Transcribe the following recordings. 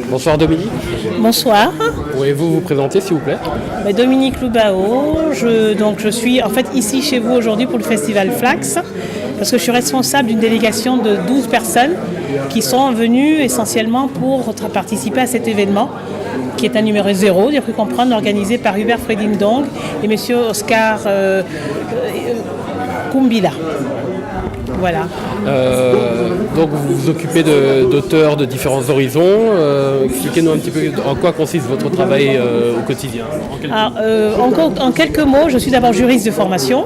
Bonsoir Dominique. Bonsoir. Pourriez-vous vous présenter s'il vous plaît? Dominique Loubao, je suis en fait ici chez vous aujourd'hui pour le festival Flax parce que je suis responsable d'une délégation de 12 personnes qui sont venues essentiellement pour participer à cet événement qui est un numéro 0, j'ai cru comprendre, organisé par Hubert Fredindong et monsieur Oscar Kumbila. Voilà. Donc vous vous occupez d'auteurs de différents horizons. Expliquez-nous un petit peu en quoi consiste votre travail au quotidien. En quelques mots, je suis d'abord juriste de formation.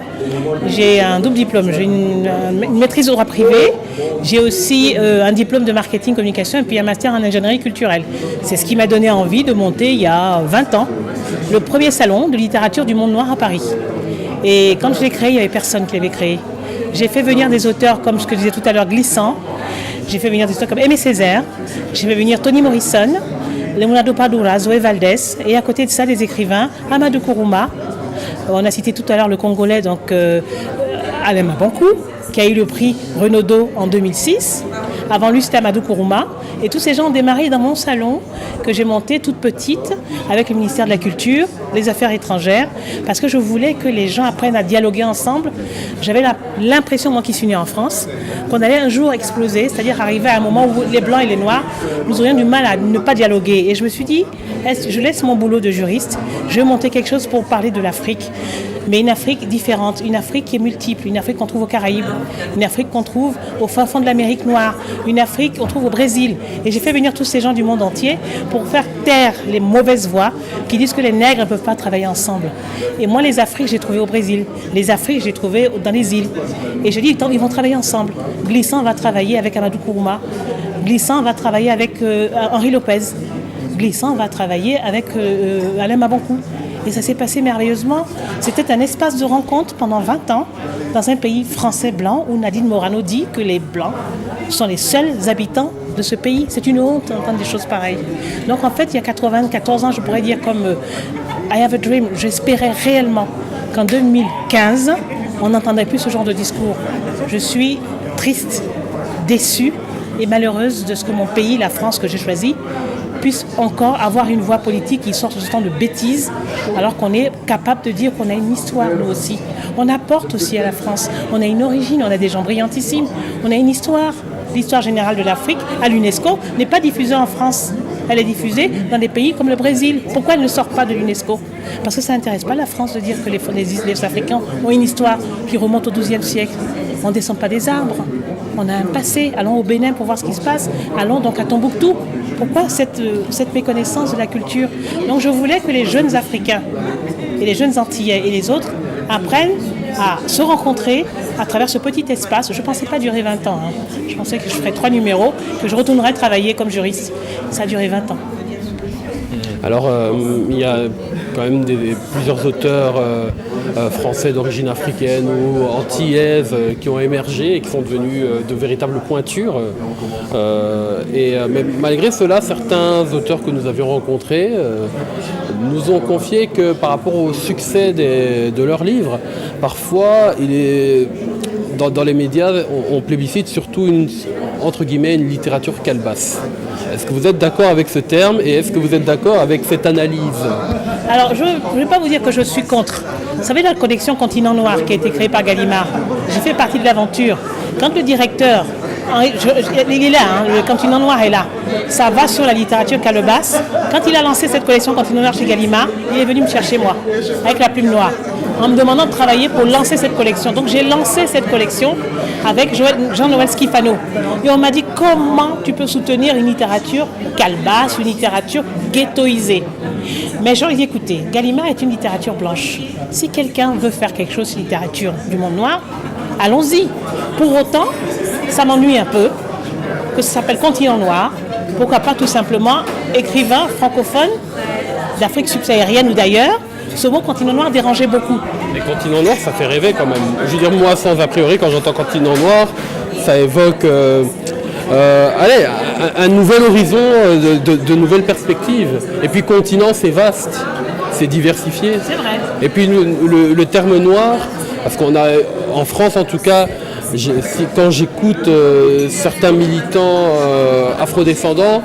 J'ai un double diplôme. J'ai une maîtrise au droit privé. J'ai aussi un diplôme de marketing communication et puis un master en ingénierie culturelle. C'est ce qui m'a donné envie de monter il y a 20 ans le premier salon de littérature du monde noir à Paris. Et quand je l'ai créé, il n'y avait personne qui l'avait créé. J'ai fait venir des auteurs comme ce que je disais tout à l'heure, Glissant. J'ai fait venir des auteurs comme Aimé Césaire. J'ai fait venir Toni Morrison, Leonardo Padura, Zoé Valdés. Et à côté de ça, des écrivains, Amadou Kourouma. On a cité tout à l'heure le Congolais, Alain Mabankou, qui a eu le prix Renaudot en 2006. Avant lui, c'était Amadou Kourouma. Et tous ces gens ont démarré dans mon salon que j'ai monté toute petite avec le ministère de la Culture, les Affaires étrangères, parce que je voulais que les gens apprennent à dialoguer ensemble. J'avais l'impression, moi qui suis née en France, qu'on allait un jour exploser, c'est-à-dire arriver à un moment où les Blancs et les Noirs, nous aurions du mal à ne pas dialoguer. Et je me suis dit, je laisse mon boulot de juriste, je vais monter quelque chose pour parler de l'Afrique. Mais une Afrique différente, une Afrique qui est multiple, une Afrique qu'on trouve aux Caraïbes, une Afrique qu'on trouve au fin fond de l'Amérique noire, une Afrique qu'on trouve au Brésil. Et j'ai fait venir tous ces gens du monde entier pour faire taire les mauvaises voix qui disent que les nègres ne peuvent pas travailler ensemble. Et moi, les Afriques, j'ai trouvé au Brésil. Les Afriques, j'ai trouvé dans les îles. Et je dis, ils vont travailler ensemble. Glissant va travailler avec Amadou Kourouma. Glissant va travailler avec Henri Lopez. Glissant va travailler avec Alain Mabankou. Et ça s'est passé merveilleusement. C'était un espace de rencontre pendant 20 ans dans un pays français blanc où Nadine Morano dit que les Blancs sont les seuls habitants de ce pays. C'est une honte d'entendre des choses pareilles. Donc en fait, il y a 94 ans, je pourrais dire comme I have a dream, j'espérais réellement qu'en 2015, on n'entendrait plus ce genre de discours. Je suis triste, déçue et malheureuse de ce que mon pays, la France que j'ai choisi, puisse encore avoir une voix politique qui sort de ce temps de bêtises, alors qu'on est capable de dire qu'on a une histoire, nous aussi. On apporte aussi à la France. On a une origine, on a des gens brillantissimes. On a une histoire. L'histoire générale de l'Afrique, à l'UNESCO, n'est pas diffusée en France. Elle est diffusée dans des pays comme le Brésil. Pourquoi elle ne sort pas de l'UNESCO? Parce que ça n'intéresse pas la France de dire que les Africains ont une histoire qui remonte au XIIe siècle. On ne descend pas des arbres. On a un passé. Allons au Bénin pour voir ce qui se passe. Allons donc à Tombouctou. Pourquoi cette méconnaissance de la culture? Donc je voulais que les jeunes Africains et les jeunes Antillais et les autres apprennent à se rencontrer à travers ce petit espace. Je ne pensais pas durer 20 ans. Je pensais que je ferais 3 numéros, que je retournerais travailler comme juriste. Ça a duré 20 ans. Alors, il y a quand même plusieurs auteurs français d'origine africaine ou antillaise qui ont émergé et qui sont devenus de véritables pointures. Mais malgré cela, certains auteurs que nous avions rencontrés nous ont confié que par rapport au succès de leurs livres, parfois, dans les médias, on plébiscite surtout entre guillemets, une littérature calebasse. Est-ce que vous êtes d'accord avec ce terme et est-ce que vous êtes d'accord avec cette analyse? Alors, je ne vais pas vous dire que je suis contre. Vous savez, la collection Continent Noir qui a été créée par Gallimard, j'ai fait partie de l'aventure. Quand le directeur, il est là, le Continent Noir est là, ça va sur la littérature calebasse. Quand il a lancé cette collection Continent Noir chez Gallimard, il est venu me chercher moi, avec la plume noire, en me demandant de travailler pour lancer cette collection. Donc j'ai lancé cette collection avec Jean-Noël Schifano. Et on m'a dit, comment tu peux soutenir une littérature calebasse, une littérature ghettoisée? Mais j'ai dit, écoutez, Gallimard est une littérature blanche. Si quelqu'un veut faire quelque chose sur la littérature du monde noir, allons-y. Pour autant, ça m'ennuie un peu que ça s'appelle Continent Noir. Pourquoi pas tout simplement écrivain francophone d'Afrique subsaharienne ou d'ailleurs. Ce mot Continent Noir dérangeait beaucoup. Les continents noirs, ça fait rêver quand même. Je veux dire, moi, sans a priori, quand j'entends Continent Noir, ça évoque un nouvel horizon, de nouvelles perspectives. Et puis continent, c'est vaste, c'est diversifié. C'est vrai. Et puis le terme noir, parce qu'on a, en France en tout cas, Quand j'écoute certains militants afrodescendants,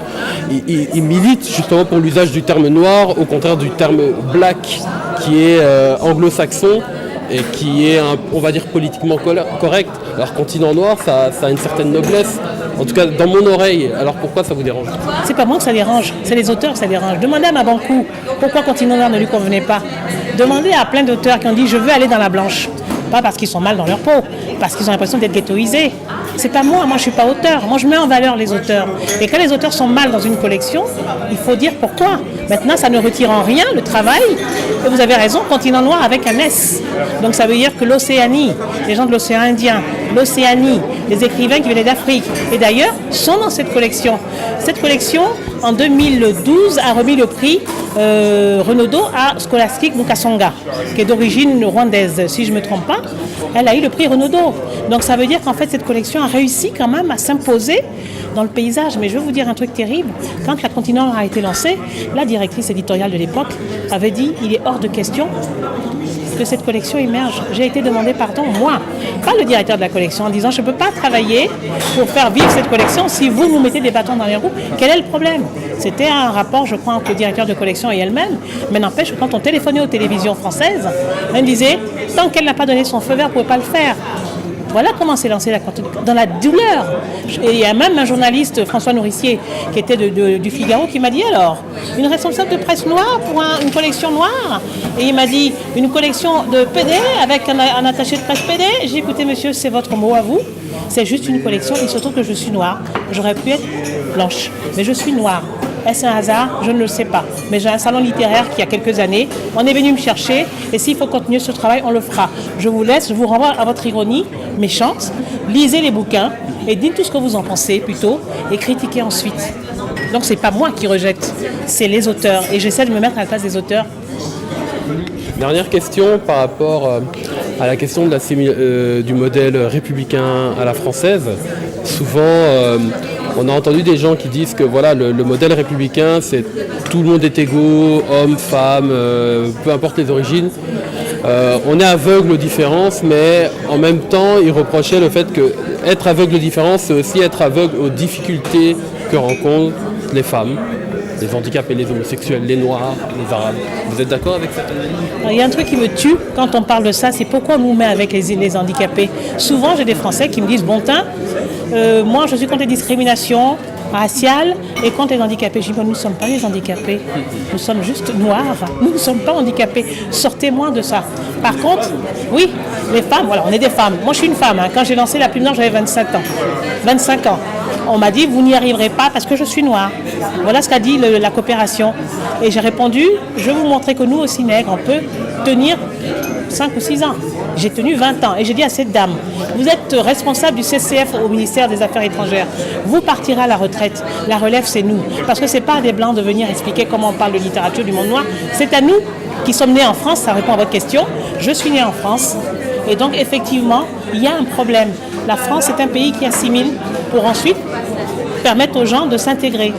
ils militent justement pour l'usage du terme noir, au contraire du terme black, qui est anglo-saxon et qui est, on va dire, politiquement correct. Alors continent noir, ça a une certaine noblesse, en tout cas dans mon oreille. Alors pourquoi ça vous dérange? C'est pas moi que ça dérange, c'est les auteurs que ça dérange. Demandez à Mabankou pourquoi continent noir ne lui convenait pas. Demandez à plein d'auteurs qui ont dit je veux aller dans la blanche. Pas parce qu'ils sont mal dans leur peau, parce qu'ils ont l'impression d'être ghettoisés. C'est pas moi je suis pas auteur. Moi je mets en valeur les auteurs. Et quand les auteurs sont mal dans une collection, il faut dire pourquoi. Maintenant ça ne retire en rien le travail. Et vous avez raison, continent noir avec un S. Donc ça veut dire que l'Océanie, les gens de l'océan Indien, l'Océanie, les écrivains qui venaient d'Afrique, et d'ailleurs, sont dans cette collection. Cette collection, en 2012, a remis le prix Renaudot à Scholastic Mukasonga, qui est d'origine rwandaise, si je ne me trompe pas. Elle a eu le prix Renaudot. Donc ça veut dire qu'en fait, cette collection a réussi quand même à s'imposer dans le paysage. Mais je vais vous dire un truc terrible. Quand la Continent a été lancée, la directrice éditoriale de l'époque avait dit « il est hors de question » que cette collection émerge. J'ai été demandé pardon, moi, pas le directeur de la collection, en disant je ne peux pas travailler pour faire vivre cette collection si vous nous mettez des bâtons dans les roues. Quel est le problème? C'était un rapport, je crois, entre le directeur de collection et elle-même, mais n'empêche que quand on téléphonait aux télévisions françaises, elle disait tant qu'elle n'a pas donné son feu vert, vous ne pouvez pas le faire. Voilà comment s'est lancée dans la douleur. Et il y a même un journaliste, François Nourricier, qui était du Figaro, qui m'a dit alors, une responsable de presse noire pour une collection noire. Et il m'a dit, une collection de PD avec un attaché de presse PD. J'ai dit, écoutez monsieur, c'est votre mot à vous. C'est juste une collection, il se trouve que je suis noire. J'aurais pu être blanche, mais je suis noire. Est-ce un hasard? Je ne le sais pas. Mais j'ai un salon littéraire qui, il y a quelques années, on est venu me chercher et s'il faut continuer ce travail, on le fera. Je vous laisse, je vous renvoie à votre ironie méchante. Lisez les bouquins et dites tout ce que vous en pensez plutôt et critiquez ensuite. Donc c'est pas moi qui rejette, c'est les auteurs et j'essaie de me mettre à la place des auteurs. Dernière question par rapport à la question du modèle républicain à la française. Souvent, on a entendu des gens qui disent que voilà, le modèle républicain, c'est tout le monde est égaux, hommes, femmes, peu importe les origines. On est aveugle aux différences, mais en même temps, ils reprochaient le fait que être aveugle aux différences, c'est aussi être aveugle aux difficultés que rencontrent les femmes, les handicapés, les homosexuels, les noirs, les arabes. Vous êtes d'accord avec cette analyse? Il y a un truc qui me tue quand on parle de ça, c'est pourquoi on nous met avec les handicapés. Souvent, j'ai des Français qui me disent « Bon teint, moi je suis contre les discriminations raciales et contre les handicapés. » Je dis « Nous ne sommes pas les handicapés, nous sommes juste noirs, nous ne sommes pas handicapés. Sortez-moi de ça. » Par contre, oui, les femmes, voilà, on est des femmes. Moi je suis une femme, hein. Quand j'ai lancé la Plume Noire, j'avais 25 ans. On m'a dit, vous n'y arriverez pas parce que je suis noire. Voilà ce qu'a dit la coopération. Et j'ai répondu, je vais vous montrer que nous aussi nègres, on peut tenir 5 ou 6 ans. J'ai tenu 20 ans et j'ai dit à cette dame, vous êtes responsable du CCF au ministère des Affaires étrangères. Vous partirez à la retraite. La relève, c'est nous. Parce que ce n'est pas à des Blancs de venir expliquer comment on parle de littérature du monde noir. C'est à nous qui sommes nés en France, ça répond à votre question. Je suis née en France. Et donc, effectivement, il y a un problème. La France est un pays qui assimile pour ensuite permettre aux gens de s'intégrer.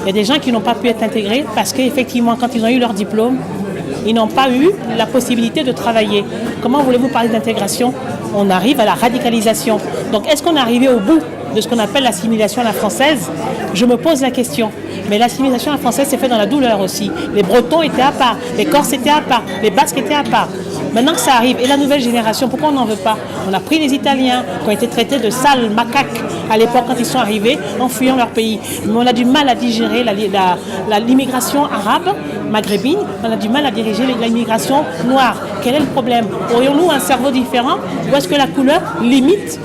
Il y a des gens qui n'ont pas pu être intégrés parce qu'effectivement, quand ils ont eu leur diplôme, ils n'ont pas eu la possibilité de travailler. Comment voulez-vous parler d'intégration? On arrive à la radicalisation. Donc, est-ce qu'on est arrivé au bout de ce qu'on appelle l'assimilation à la française? Je me pose la question. Mais l'assimilation à la française s'est faite dans la douleur aussi. Les Bretons étaient à part, les Corses étaient à part, les Basques étaient à part. Maintenant que ça arrive, et la nouvelle génération, pourquoi on n'en veut pas? On a pris les Italiens qui ont été traités de sales macaques à l'époque quand ils sont arrivés en fuyant leur pays. Mais on a du mal à digérer l'immigration arabe, maghrébine, on a du mal à diriger l'immigration noire. Quel est le problème? Aurions-nous un cerveau différent ou est-ce que la couleur limite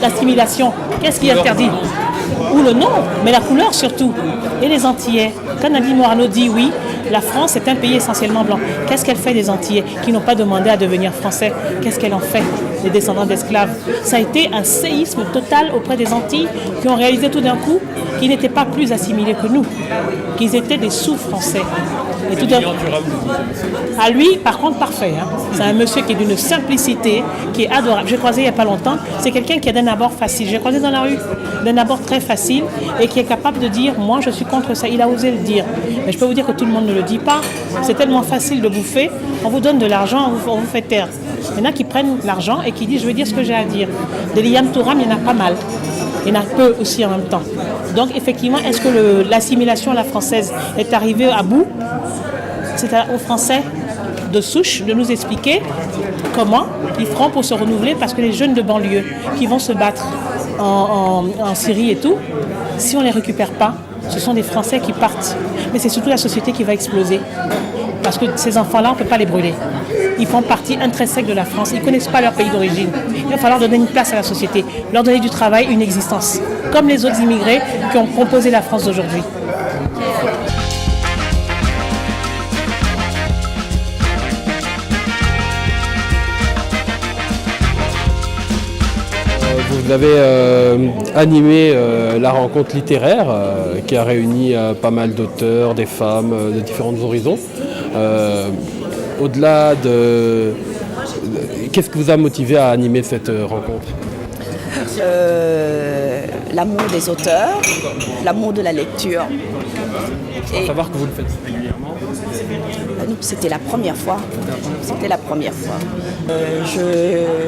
l'assimilation? Qu'est-ce qui est interdit? Ou le nom, mais la couleur surtout. Et les Antillais, quand Nadine Morano dit oui, la France est un pays essentiellement blanc. Qu'est-ce qu'elle fait des Antillais qui n'ont pas demandé à devenir français? Qu'est-ce qu'elle en fait, les descendants d'esclaves? Ça a été un séisme total auprès des Antilles qui ont réalisé tout d'un coup qu'ils n'étaient pas plus assimilés que nous, qu'ils étaient des sous-français. Et tout d'un coup, à lui, par contre, parfait. Hein. C'est un monsieur qui est d'une simplicité, qui est adorable. J'ai croisé il n'y a pas longtemps, c'est quelqu'un qui a d'un abord facile. J'ai croisé dans la rue, d'un abord très facile et qui est capable de dire, moi je suis contre ça. Il a osé le dire. Mais je peux vous dire que tout le monde ne le dit pas. C'est tellement facile de bouffer. On vous donne de l'argent, on vous fait taire. Il y en a qui prennent l'argent et qui disent je veux dire ce que j'ai à dire. Des Liam Touram, il y en a pas mal. Il y en a peu aussi en même temps. Donc effectivement, est-ce que l'assimilation à la française est arrivée à bout? C'est aux Français de souche de nous expliquer comment ils feront pour se renouveler, parce que les jeunes de banlieue qui vont se battre en Syrie et tout, si on ne les récupère pas, ce sont des Français qui partent. Mais c'est surtout la société qui va exploser. Parce que ces enfants-là, on ne peut pas les brûler. Ils font partie intrinsèque de la France. Ils ne connaissent pas leur pays d'origine. Il va falloir donner une place à la société, leur donner du travail, une existence. Comme les autres immigrés qui ont composé la France d'aujourd'hui. Vous avez animé la rencontre littéraire qui a réuni pas mal d'auteurs, des femmes de différents horizons. Au-delà de... Qu'est-ce qui vous a motivé à animer cette rencontre? L'amour des auteurs, l'amour de la lecture. Et savoir que vous le faites régulièrement. C'était la première fois.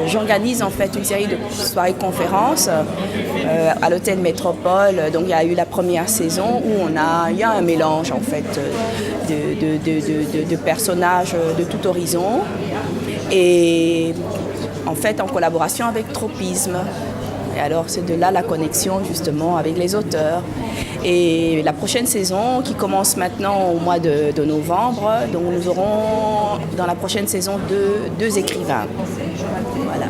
J'organise en fait une série de soirées conférences à l'hôtel Métropole. Donc il y a eu la première saison où il y a un mélange en fait de personnages de tout horizon, et en fait en collaboration avec Tropisme. Et alors c'est de là la connexion justement avec les auteurs. Et la prochaine saison qui commence maintenant au mois de novembre, donc nous aurons dans la prochaine saison deux écrivains. Voilà.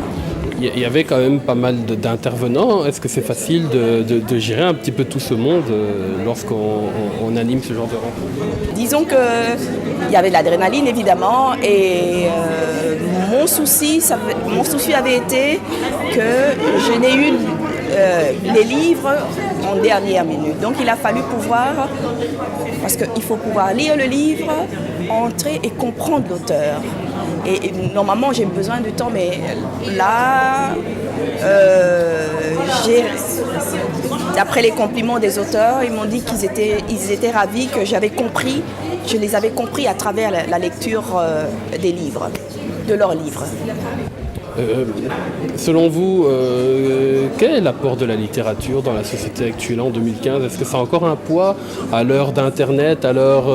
Il y avait quand même pas mal d'intervenants. Est-ce que c'est facile de gérer un petit peu tout ce monde lorsqu'on anime ce genre de rencontre? Disons qu'il y avait de l'adrénaline évidemment, et mon souci avait été que je n'ai eu les livres en dernière minute. Donc il a fallu pouvoir, parce qu'il faut pouvoir lire le livre, entrer et comprendre l'auteur. Et normalement j'ai besoin de temps, mais là, d'après les compliments des auteurs, ils m'ont dit qu'ils étaient ravis que je les avais compris à travers la lecture des livres, de leurs livres. Selon vous, quel est l'apport de la littérature dans la société actuelle en 2015? Est-ce que ça a encore un poids à l'heure d'Internet, à l'heure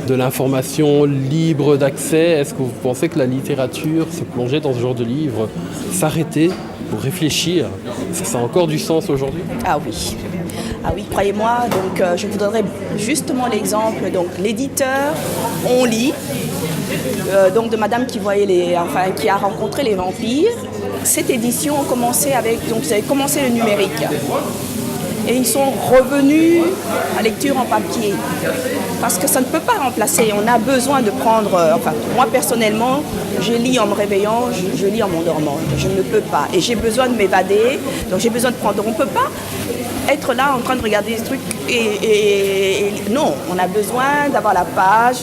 de l'information libre d'accès? Est-ce que vous pensez que la littérature, se plonger dans ce genre de livre, s'arrêter pour réfléchir, est-ce que ça a encore du sens aujourd'hui? Ah oui, croyez-moi. Donc, je vous donnerai justement l'exemple. Donc, l'éditeur, on lit. Donc de Madame qui a rencontré les vampires. Cette édition a commencé vous avez commencé le numérique. Et ils sont revenus à lecture en papier. Parce que ça ne peut pas remplacer. On a besoin de prendre... moi personnellement, je lis en me réveillant, je lis en m'endormant. Je ne peux pas. Et j'ai besoin de m'évader. Donc j'ai besoin de prendre... On ne peut pas être là en train de regarder des trucs. Non, on a besoin d'avoir la page,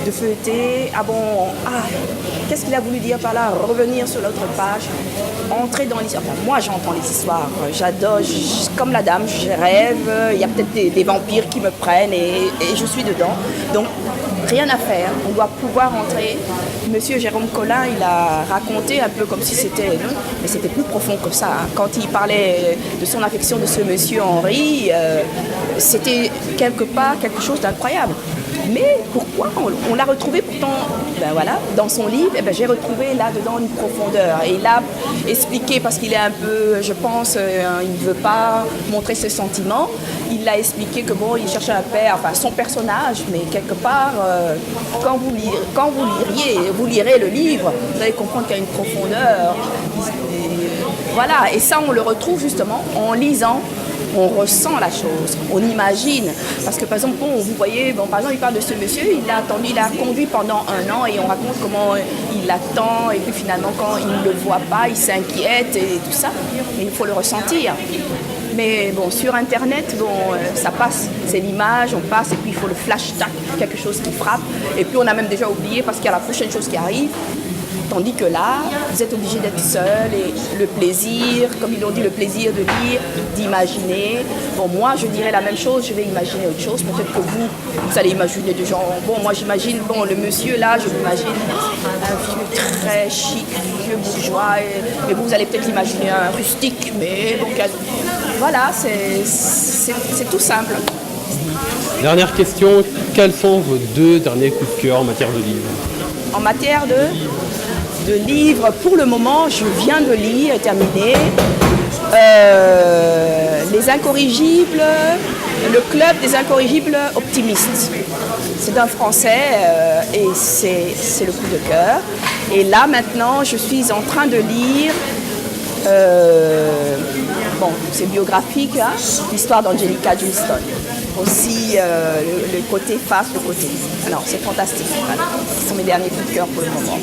de feuilleter, qu'est-ce qu'il a voulu dire par là, revenir sur l'autre page, entrer dans l'histoire. Moi j'entends les histoires, j'adore, comme la dame, je rêve, il y a peut-être des vampires qui me prennent et je suis dedans. Donc rien à faire, on doit pouvoir entrer. Monsieur Jérôme Collin, il a raconté un peu comme si c'était, mais c'était plus profond que ça. Quand il parlait de son affection de ce monsieur Henri, c'était quelque part quelque chose d'incroyable. Mais pourquoi on l'a retrouvé pourtant, dans son livre, j'ai retrouvé là-dedans une profondeur. Et il a expliqué, parce qu'il est un peu, je pense, il ne veut pas montrer ses sentiments, il a expliqué que il cherchait un père, son personnage, mais quelque part, quand vous lirez le livre, vous allez comprendre qu'il y a une profondeur. Voilà, et ça on le retrouve justement en lisant. On ressent la chose, on imagine. Parce que par exemple, vous voyez, par exemple, il parle de ce monsieur, il a conduit pendant 1 an et on raconte comment il attend et puis finalement quand il ne le voit pas, il s'inquiète et tout ça. Mais il faut le ressentir. Mais sur Internet, ça passe, c'est l'image, on passe et puis il faut le flash tac, quelque chose qui frappe. Et puis on a même déjà oublié parce qu'il y a la prochaine chose qui arrive. Tandis que là, vous êtes obligé d'être seul et le plaisir, comme ils l'ont dit, le plaisir de lire, d'imaginer. Bon, moi, je dirais la même chose, je vais imaginer autre chose. Peut-être que vous allez imaginer des gens. Bon, moi, j'imagine, bon, le monsieur là, je m'imagine un vieux très chic, vieux bourgeois. Et vous allez peut-être imaginer un rustique, mais bon, voilà, c'est tout simple. Dernière question, quels sont vos 2 derniers coups de cœur en matière de livres? En matière de livres, pour le moment, je viens de lire et terminer Les Incorrigibles, le club des incorrigibles optimistes. C'est d'un Français et c'est le coup de cœur. Et là, maintenant, je suis en train de lire, bon, c'est biographique, hein, l'histoire d'Angelica Johnston. Aussi, le côté face, le côté. Alors, c'est fantastique. Voilà. Ce sont mes derniers coups de cœur pour le moment.